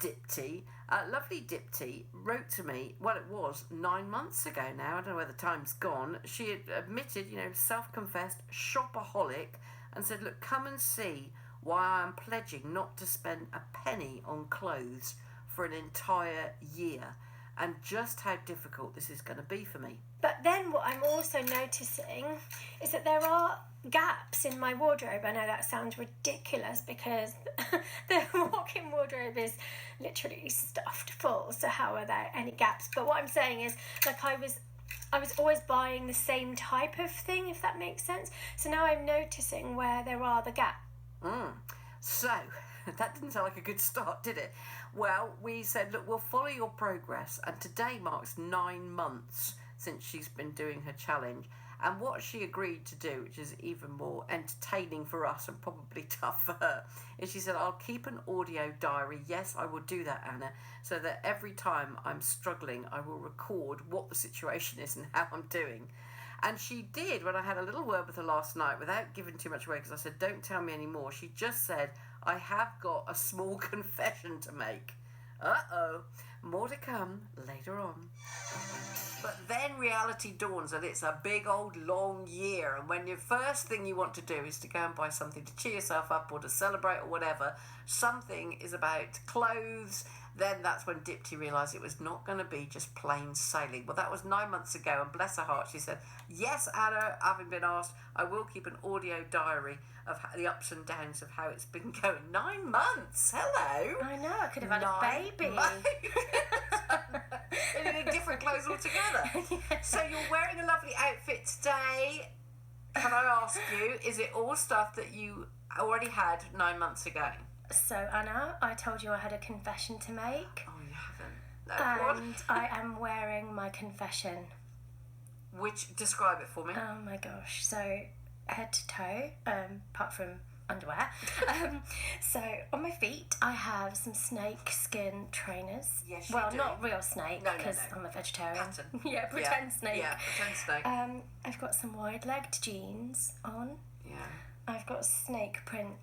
Dipti, lovely Dipti, wrote to me, well, it was 9 months ago now, I don't know where the time's gone. She had admitted, self-confessed shopaholic, and said, look, come and see why I am pledging not to spend a penny on clothes for an entire year, and just how difficult this is going to be for me. But then what I'm also noticing is that there are gaps in my wardrobe. I know that sounds ridiculous because the walk-in wardrobe is literally stuffed full, so how are there any gaps? But what I'm saying is, like, I was always buying the same type of thing, if that makes sense. So now I'm noticing where there are the gaps. So, that didn't sound like a good start, did it? Well, we said, look, we'll follow your progress, and today marks 9 months since she's been doing her challenge. And what she agreed to do, which is even more entertaining for us and probably tough for her, is she said, I'll keep an audio diary. Yes, I will do that, Anna, so that every time I'm struggling, I will record what the situation is and how I'm doing. And she did, when I had a little word with her last night, without giving too much away, because I said, don't tell me anymore. She just said, I have got a small confession to make. Uh-oh, more to come later on. But then reality dawns that it's a big old long year, and when the first thing you want to do is to go and buy something to cheer yourself up or to celebrate or whatever, something is about clothes, then that's when Dipti realised it was not going to be just plain sailing. Well, that was 9 months ago, and bless her heart, she said, yes, Anna, having been asked, I will keep an audio diary of the ups and downs of how it's been going. 9 months, hello. I know, I could have had a baby. In different clothes altogether. Yeah. So you're wearing a lovely outfit today. Can I ask you, is it all stuff that you already had 9 months ago? So, Anna, I told you I had a confession to make. Oh, you haven't? No, and I am wearing my confession. Which, describe it for me. Oh my gosh. So, head to toe, apart from underwear. So, on my feet, I have some snake skin trainers. Yes, you well, do. not real snake, because I'm a vegetarian. Pattern. Yeah, pretend snake. Yeah, pretend snake. I've got some wide-legged jeans on. Yeah. I've got a snake print.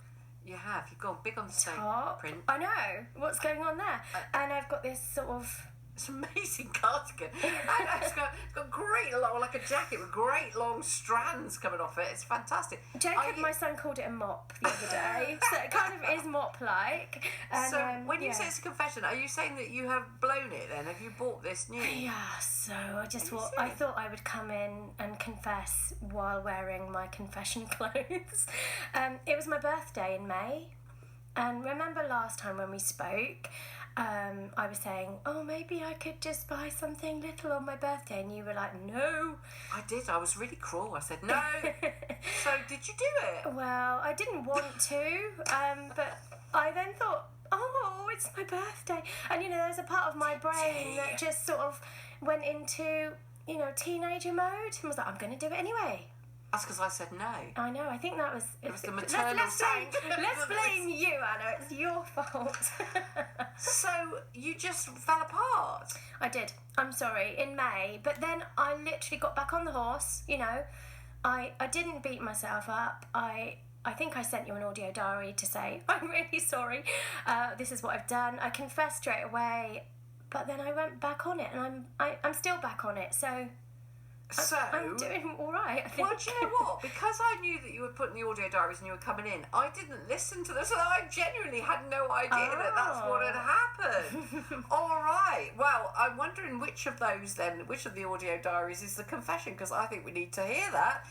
You have. You've gone big on the snake top. print. I know. What's going on there? And I've got this sort of... It's an amazing cardigan. It's got great long, like a jacket with great long strands coming off it. It's fantastic. Jacob, my son, called it a mop the other day. So it kind of is mop-like. And, so when you say it's a confession, are you saying that you have blown it then? Have you bought this new? Yeah, so I thought I would come in and confess while wearing my confession clothes. It was my birthday in May. And remember last time when we spoke, I was saying, oh, maybe I could just buy something little on my birthday. And you were like, no. I did. I was really cruel. I said, no. So did you do it? Well, I didn't want to, but I then thought, oh, it's my birthday. And, there's a part of my brain that just sort of went into, teenager mode and was like, I'm going to do it anyway. That's because I said no. I know, I think that was... It was the maternal sound. Let's blame you, Anna. It's your fault. So, you just fell apart? I did. I'm sorry. In May. But then I literally got back on the horse, I didn't beat myself up. I think I sent you an audio diary to say, I'm really sorry. This is what I've done. I confessed straight away. But then I went back on it, and I'm still back on it, so... I'm doing all right, I think. Well, do you know what? Because I knew that you were putting the audio diaries and you were coming in, I didn't listen to this, so I genuinely had no idea that that's what had happened. All right. Well, I'm wondering which of the audio diaries is the confession, because I think we need to hear that.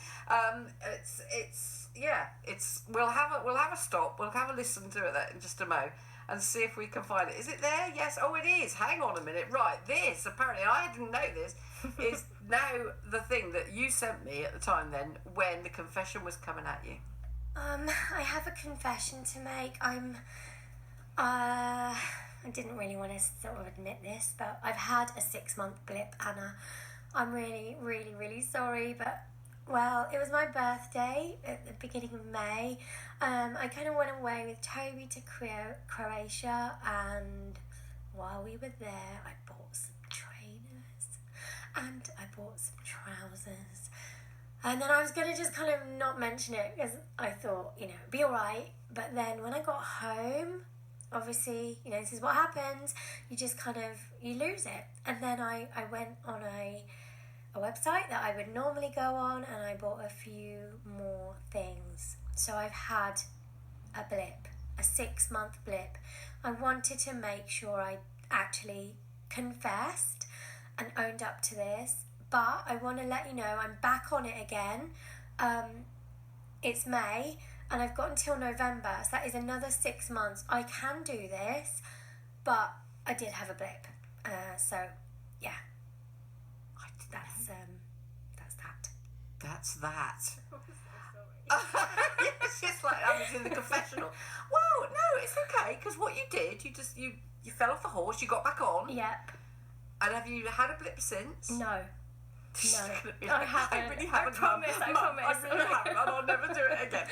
We'll have a stop. We'll have a listen to it in just a mo and see if we can find it. Is it there? Yes. Oh, it is. Hang on a minute. Right. This, apparently, I didn't know this, is now the thing that you sent me at the time then when the confession was coming at you. I have a confession to make. I didn't really want to sort of admit this, but I've had a 6-month blip, Anna. I'm really, really, really sorry, but... Well, it was my birthday at the beginning of May. I kind of went away with Toby to Croatia, and while we were there, I bought some trainers and I bought some trousers. And then I was going to just kind of not mention it because I thought, it'd be all right. But then when I got home, obviously, this is what happens. You just you lose it. And then I went on a website that I would normally go on, and I bought a few more things. So I've had a blip, a 6-month blip. I wanted to make sure I actually confessed and owned up to this, but I want to let you know I'm back on it again. It's May, and I've got until November, so that is another 6 months. I can do this, but I did have a blip. So, yeah. That's that. That's that. It's just like I was in the confessional. Well, no, it's okay, because what you did, you fell off the horse, you got back on. Yep. And have you had a blip since? No. No, I haven't. I really haven't. I promise. I really haven't, and I'll never do it again.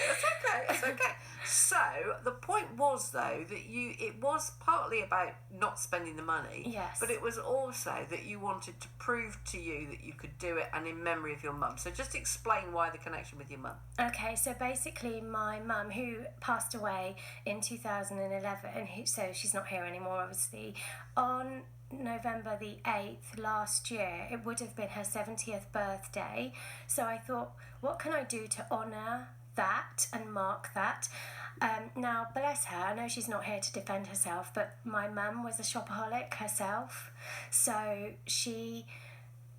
It's okay. So the point was, though, that it was partly about not spending the money. Yes. But it was also that you wanted to prove to you that you could do it, and in memory of your mum. So just explain why the connection with your mum. Okay, so basically my mum, who passed away in 2011, so she's not here anymore, obviously, on November the 8th last year, it would have been her 70th birthday. So I thought, what can I do to honour that and mark that? Now, bless her, I know she's not here to defend herself, but my mum was a shopaholic herself. So she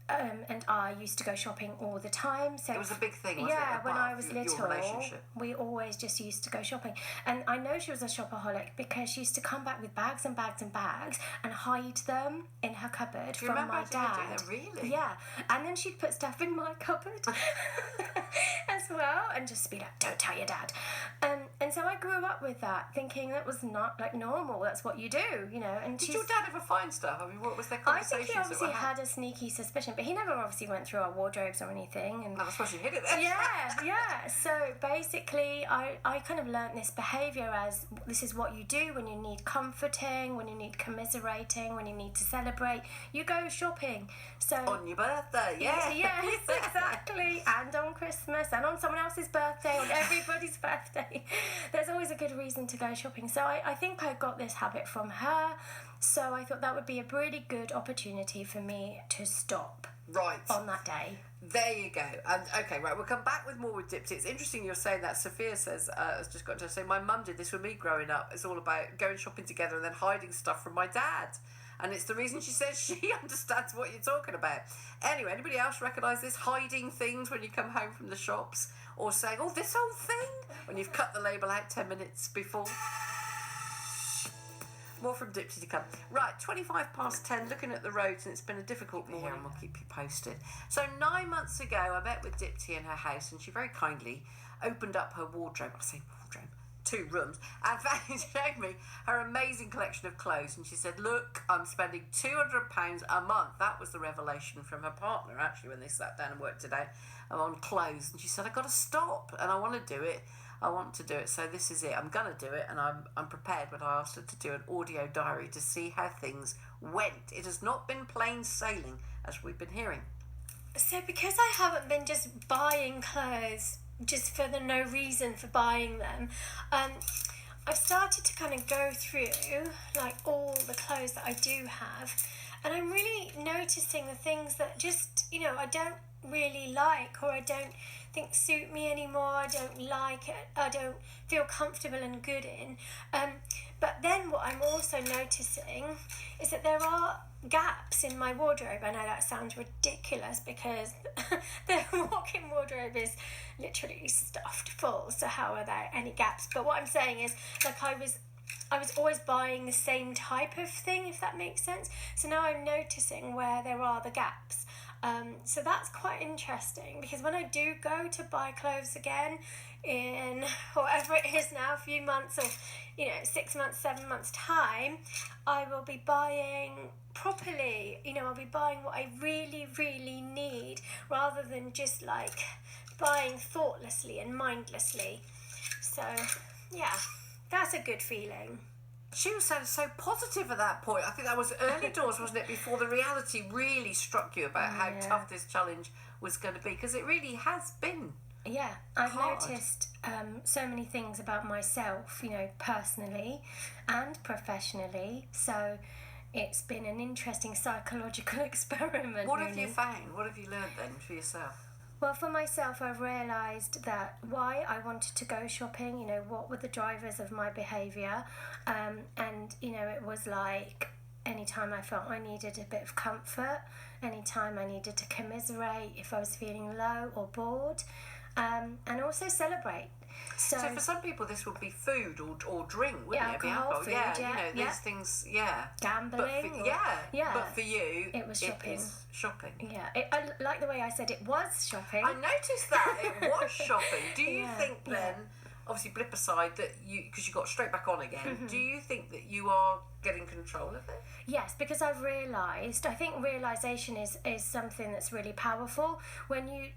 and I used to go shopping all the time. So it was a big thing, wasn't it? Yeah, when I was your little, relationship. we always just used to go shopping. And I know she was a shopaholic because she used to come back with bags and bags and bags and hide them in her cupboard Do you from remember my dad. Doing that? Really? Yeah, and then she'd put stuff in my cupboard as well, and just be like, "Don't tell your dad." And so I grew up with that, thinking that was not like normal. That's what you do, And did your dad ever find stuff? I mean, what was their I conversations? think he obviously had a sneaky suspicion, but he never obviously went through our wardrobes or anything. And I suppose you hid it there. yeah. So basically, I kind of learnt this behaviour as this is what you do when you need comforting, when you need commiserating, when you need to celebrate. You go shopping. So on your birthday, yeah. Yes, exactly. And on Christmas, and on someone else's birthday, on everybody's birthday. There's always a good reason to go shopping. So I think I got this habit from her. So I thought that would be a really good opportunity for me to stop. Right. On that day. There you go. And okay, right, we'll come back with more with Dipsy. It's interesting you're saying that. Sophia says, has just got to say, my mum did this with me growing up. It's all about going shopping together and then hiding stuff from my dad. And it's the reason she says she understands what you're talking about. Anyway, anybody else recognise this? Hiding things when you come home from the shops? Or saying, oh, this old thing? When you've cut the label out 10 minutes before? More from Dipsy to come. Right, 10:25, looking at the roads, and it's been a difficult morning, and we'll keep you posted. So 9 months ago, I met with Dipsy in her house, and she very kindly opened up her wardrobe. I say wardrobe, 2 rooms, and showed me her amazing collection of clothes. And she said, look, I'm spending £200 a month. That was the revelation from her partner, actually, when they sat down and worked it out on clothes. And she said, I've got to stop, and I want to do it. I want to do it, so this is it. I'm going to do it, and I'm prepared, but I asked her to do an audio diary to see how things went. It has not been plain sailing, as we've been hearing. So because I haven't been just buying clothes just for the no reason for buying them, I've started to kind of go through, like, all the clothes that I do have, and I'm really noticing the things that just, I don't really like, or I don't think suit me anymore. I don't like it. I don't feel comfortable and good in. But then what I'm also noticing is that there are gaps in my wardrobe. I know that sounds ridiculous because the walk-in wardrobe is literally stuffed full. So how are there any gaps? But what I'm saying is, like, I was always buying the same type of thing, if that makes sense. So now I'm noticing where there are the gaps. So that's quite interesting, because when I do go to buy clothes again in whatever it is now, a few months or 6 months, 7 months time, I will be buying properly. I'll be buying what I really, really need, rather than just like buying thoughtlessly and mindlessly. So yeah, that's a good feeling. She was so positive at that point. I think that was early doors, wasn't it, before the reality really struck you about how tough this challenge was going to be, because it really has been. Yeah, I've hard. noticed so many things about myself, personally and professionally. So it's been an interesting psychological experiment. What have you found? What have you learned then for yourself? Well, for myself, I've realised that why I wanted to go shopping, what were the drivers of my behaviour. And, it was like anytime I felt I needed a bit of comfort, anytime I needed to commiserate if I was feeling low or bored, and also celebrate. So for some people, this would be food or drink, wouldn't it? Alcohol, food, these things, Gambling. But for you, it was shopping. It is shopping. Yeah, I like the way I said it was shopping. I noticed that it was shopping. Do you think then, obviously blip aside, that because you got straight back on again, do you think that you are getting control of it? Yes, because I've realised, I think realisation is something that's really powerful. When you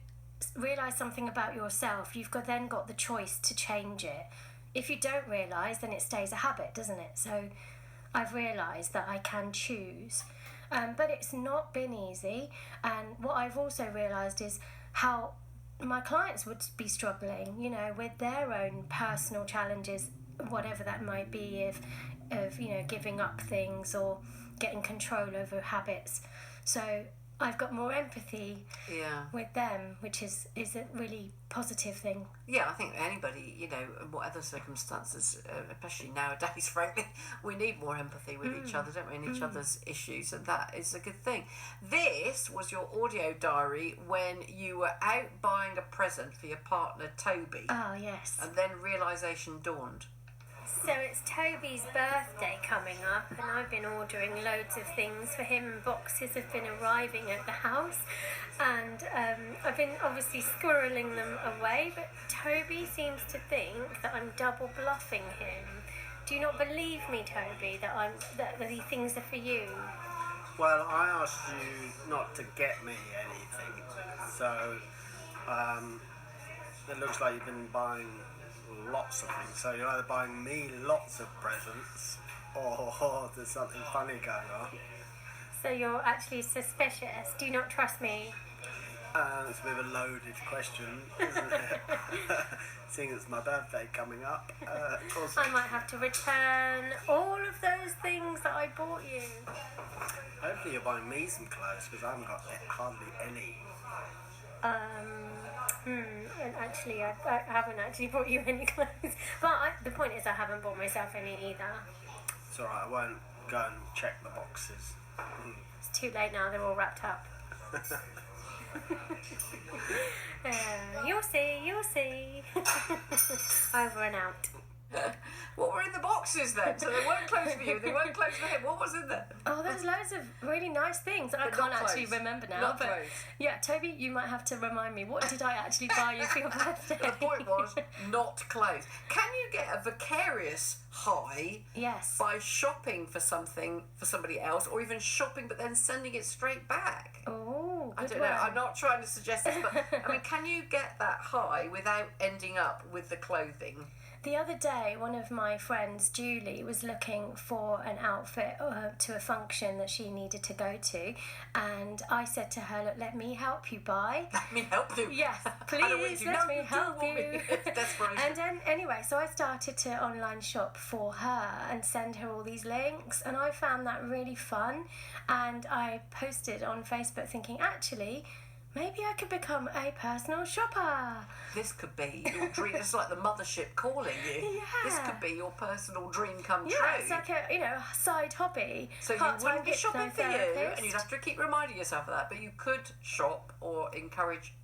realise something about yourself, you've then got the choice to change it. If you don't realise, then it stays a habit, doesn't it? So I've realised that I can choose. But it's not been easy. And what I've also realised is how my clients would be struggling, with their own personal challenges, whatever that might be, of giving up things or getting control over habits. So I've got more empathy with them, which is a really positive thing. Yeah, I think anybody, in whatever circumstances, especially nowadays, frankly, we need more empathy with each other, don't we, and each other's issues, and that is a good thing. This was your audio diary when you were out buying a present for your partner, Toby. Oh, yes. And then realisation dawned. So it's Toby's birthday coming up, and I've been ordering loads of things for him, and boxes have been arriving at the house, and I've been obviously squirreling them away, but Toby seems to think that I'm double bluffing him. Do you not believe me, Toby, that these things are for you? Well, I asked you not to get me anything, so it looks like you've been buying lots of things. So you're either buying me lots of presents or there's something funny going on. So you're actually suspicious. Do you not trust me? It's a bit of a loaded question, isn't it? Seeing it's my birthday coming up, of course. I might have to return all of those things that I bought you. Hopefully you're buying me some clothes, because I haven't got hardly any. And actually, I haven't actually bought you any clothes. But the point is, I haven't bought myself any either. It's alright, I won't go and check the boxes. It's too late now, they're all wrapped up. You'll see. Over and out. What were in the boxes then? So they weren't clothes for you, they weren't clothes for him. What was in there? Oh, there's loads of really nice things. I But can't not actually clothes. remember now. Not but clothes. yeah, Toby, you might have to remind me. What did I actually buy you for your birthday? The point was not clothes. Can you get a vicarious high Yes. by shopping for something for somebody else, or even shopping but then sending it straight back? Oh, I good don't one. know. I'm not trying to suggest this, but I mean, can you get that high without ending up with the clothing? The other day, one of my friends, Julie, was looking for an outfit to a function that she needed to go to, and I said to her, "Look, let me help you buy." Let me help you. Yes, I don't want please you. let No, me you do help want me. you. It's desperation. And then, anyway, so I started to online shop for her and send her all these links, and I found that really fun. And I posted on Facebook thinking, actually, maybe I could become a personal shopper. This could be your dream. It's like the mothership calling you. Yeah. This could be your personal dream come Yeah, true. it's like a side hobby. So you Part-time wouldn't be shopping for you, hypnotherapist. and you'd have to keep reminding yourself of that, but you could shop or encourage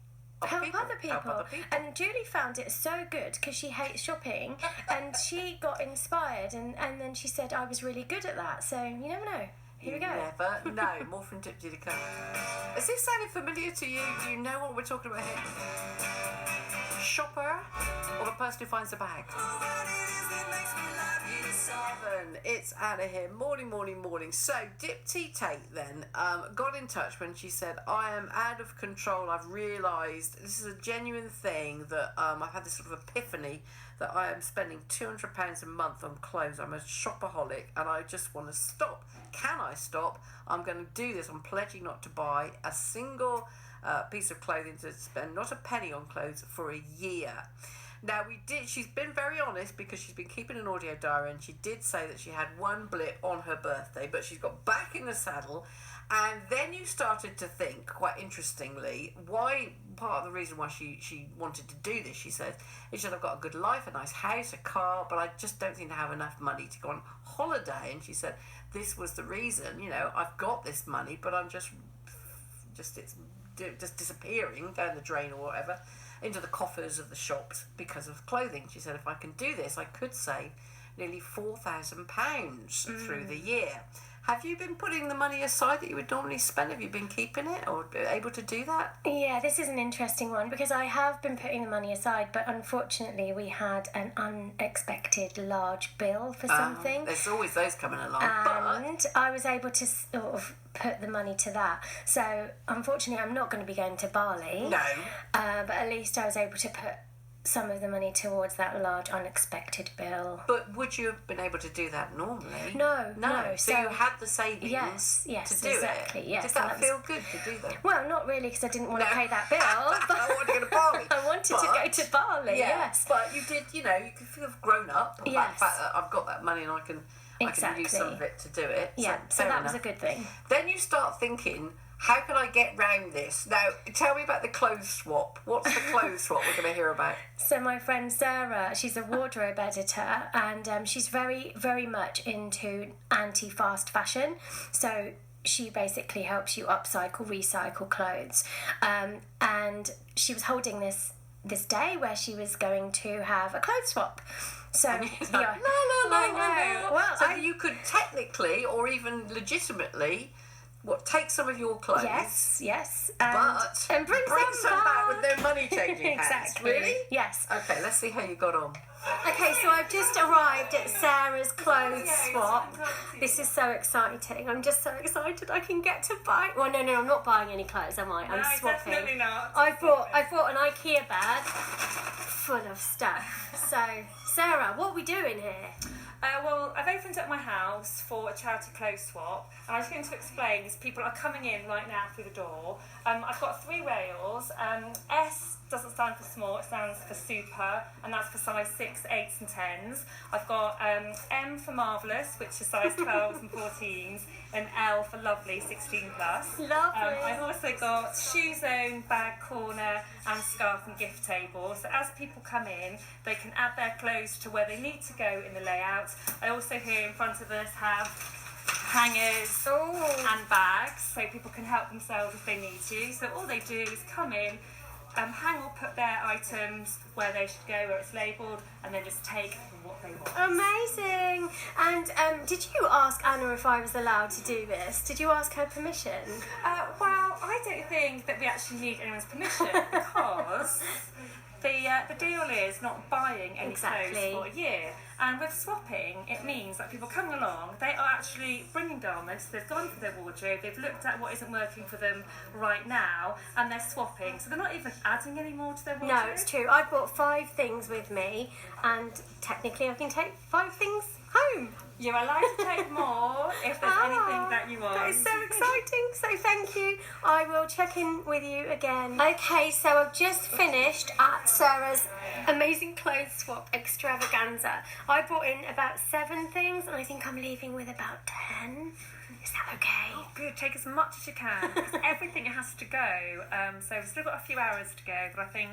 Help other Help people. other people. And Julie found it so good because she hates shopping and she got inspired and then she said I was really good at that. So you never know. Here we go. Never know. More from Dipsy to come. Is this sounding familiar to you? Do you know what we're talking about here? Shopper or the person who finds the bag? It's Anna here. Morning. So Dipsy Tate then got in touch when she said, I am out of control. I've realised this is a genuine thing that I've had this sort of epiphany that I am spending £200 a month on clothes. I'm a shopaholic and I just want to stop. Can I stop? I'm going to do this. I'm pledging not to buy a single piece of clothing, to spend not a penny on clothes for a year. Now she's been very honest because she's been keeping an audio diary, and she did say that she had one blip on her birthday, but she's got back in the saddle. And then you started to think, quite interestingly, why part of the reason why she wanted to do this, she said, is that I've got a good life, a nice house, a car, but I just don't seem to have enough money to go on holiday. And she said, this was the reason, I've got this money, but I'm just it's just disappearing down the drain or whatever into the coffers of the shops because of clothing. She said, if I can do this, I could save nearly £4,000 through the year. Have you been putting the money aside that you would normally spend? Have you been keeping it or able to do that? Yeah, this is an interesting one because I have been putting the money aside, but unfortunately we had an unexpected large bill for something. There's always those coming along. And I was able to sort of put the money to that. So unfortunately I'm not going to be going to Bali. No. But at least I was able to put some of the money towards that large unexpected bill. But would you have been able to do that normally? No. So you had the savings yes, to do exactly, it? Yes, Did that feel good to do that? Well, not really, because I didn't want to pay that bill. But I wanted to go to Bali. I wanted to go to Bali, yes. But you did, you could feel grown up about Yes. the fact that I've got that money and I can use some of it to do it. Yeah, so that was a good thing. Then you start thinking, how can I get round this? Now, tell me about the clothes swap. What's the clothes swap we're going to hear about? So my friend Sarah, she's a wardrobe editor, and she's very, very much into anti-fast fashion. So she basically helps you upcycle, recycle clothes. And she was holding this day where she was going to have a clothes swap. So No. Well, so you could technically or even legitimately take some of your clothes. Yes. And bring some back with no money changing hands. Exactly. Really? Yes. Okay, let's see how you got on. Okay, so I've just arrived at Sarah's clothes swap. This is so exciting. I'm just so excited I can get to buy... Well, no, I'm not buying any clothes, am I? I'm swapping. Definitely not. I bought an IKEA bag full of stuff. So, Sarah, what are we doing here? Well, I've opened up my house for a charity clothes swap, and I was going to explain as people are coming in right now through the door. I've got 3 rails. S doesn't stand for small, it stands for super, and that's for size 6, 8s and 10s. I've got M for marvellous, which is size 12s and 14s, and L for lovely, 16 plus. Lovely. I've also got shoe zone, bag corner, and scarf and gift table. So as people come in, they can add their clothes to where they need to go in the layout. I also here in front of us have hangers and bags, so people can help themselves if they need to. So all they do is come in, hang or put their items where they should go, where it's labelled, and then just take what they want. Amazing. And did you ask Anna if I was allowed to do this? Did you ask her permission? Well, I don't think that we actually need anyone's permission because the deal is not buying any clothes for a year. And with swapping, it means that people coming along, they are actually bringing garments, they've gone through their wardrobe, they've looked at what isn't working for them right now, and they're swapping. So they're not even adding any more to their wardrobe. No, it's true. I brought 5 things with me, and technically I can take 5 things home. You're allowed to take more if there's anything that you want. That is so exciting. So thank you. I will check in with you again. Okay, so I've just finished at Sarah's amazing clothes swap extravaganza. I brought in about 7 things, and I think I'm leaving with about 10. Is that okay? Oh, good. Take as much as you can because everything has to go. So we've still got a few hours to go, but I think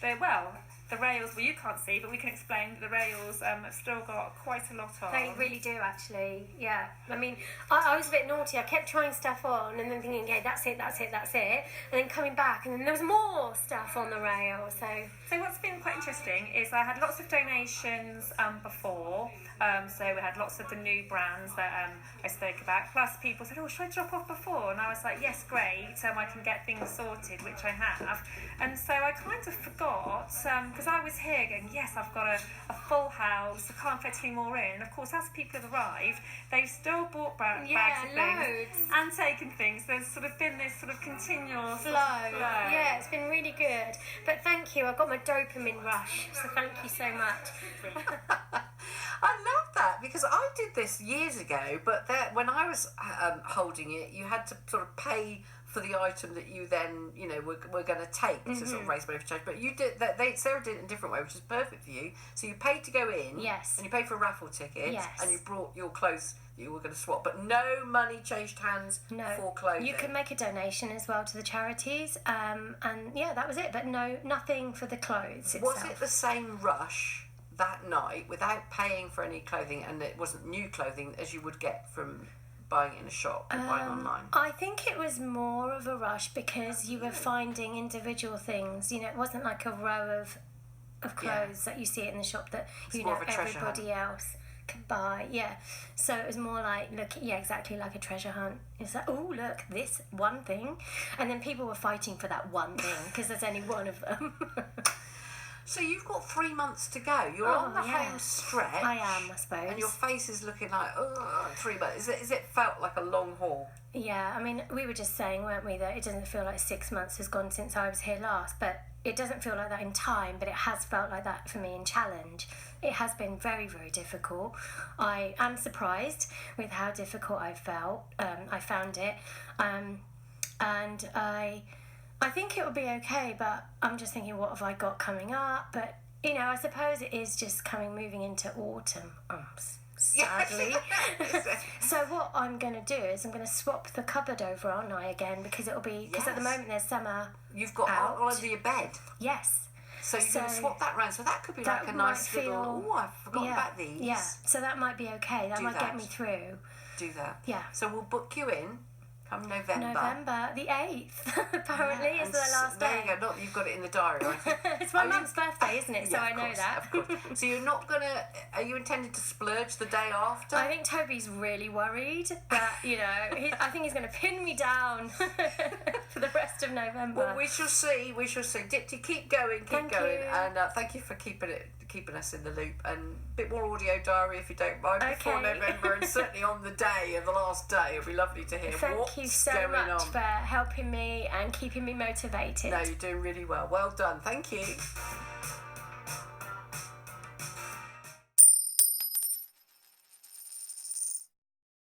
the rails, you can't see, but we can explain that the rails have still got quite a lot on. They really do, actually. Yeah. I mean, I was a bit naughty. I kept trying stuff on and then thinking, okay, that's it. And then coming back, and then there was more stuff on the rail. So what's been quite interesting is I had lots of donations before. So we had lots of the new brands that I spoke about. Plus people said, should I drop off before? And I was like, yes, great. I can get things sorted, which I have. And so I kind of forgot, because I was here going, yes, I've got a full house. I can't fit any more in. And of course, as people have arrived, they've still bought bags of things and taken things. There's sort of been this sort of continual flow. Yeah, it's been really good. But thank you. I got my dopamine rush. So thank you so much. I love that because I did this years ago, but when I was holding it, you had to sort of pay for the item that you then, you know, we're going to take to sort of raise money for charity. But you did that. Sarah did it in a different way, which is perfect for you. So you paid to go in, Yes. and you paid for a raffle ticket, Yes. and you brought your clothes that you were going to swap, but no money changed hands for clothing. You can make a donation as well to the charities, and yeah, that was it. But nothing for the clothes itself. Was it the same rush that night without paying for any clothing, and it wasn't new clothing as you would get from buying it in a shop or buying online? I think it was more of a rush because you were finding individual things. You know, it wasn't like a row of clothes that you see in the shop that more of a treasure everybody else can buy. Yeah, so it was more like exactly like a treasure hunt. It's like, oh look, this one thing, and then people were fighting for that one thing because there's only one of them. So you've got 3 months to go. You're on the home stretch. I am, I suppose. And your face is looking like, 3 months. Is it felt like a long haul? Yeah, I mean, we were just saying, weren't we, that it doesn't feel like 6 months has gone since I was here last, but it doesn't feel like that in time, but it has felt like that for me in challenge. It has been very, very difficult. I am surprised with how difficult I felt. I found it. And I think it will be okay, but I'm just thinking, what have I got coming up? But, you know, I suppose it is just moving into autumn, sadly. So what I'm going to do is I'm going to swap the cupboard over, aren't I, again? Because it'll be... Because at the moment there's summer. You've got all under your bed. Yes. So you're going to swap that round. So that could be like a nice little... Oh, I forgot about these. Yeah, so that might be okay. That might get me through. Do that. Yeah. So we'll book you in. Come November the 8th, apparently, is the last day. There you go. Not that you've got it in the diary. I think. It's my mum's birthday, isn't it? So I know that. Of course. So you're not going to... Are you intending to splurge the day after? I think Toby's really worried that, you know, I think he's going to pin me down for the rest of November. Well, we shall see. Dipti, keep going. Thank you. And thank you for keeping us in the loop, and a bit more audio diary if you don't mind before November, and certainly on the day of the last day. It'll be lovely to hear Thank you so much for helping me and keeping me motivated. No, you're doing really well. Well done. Thank you.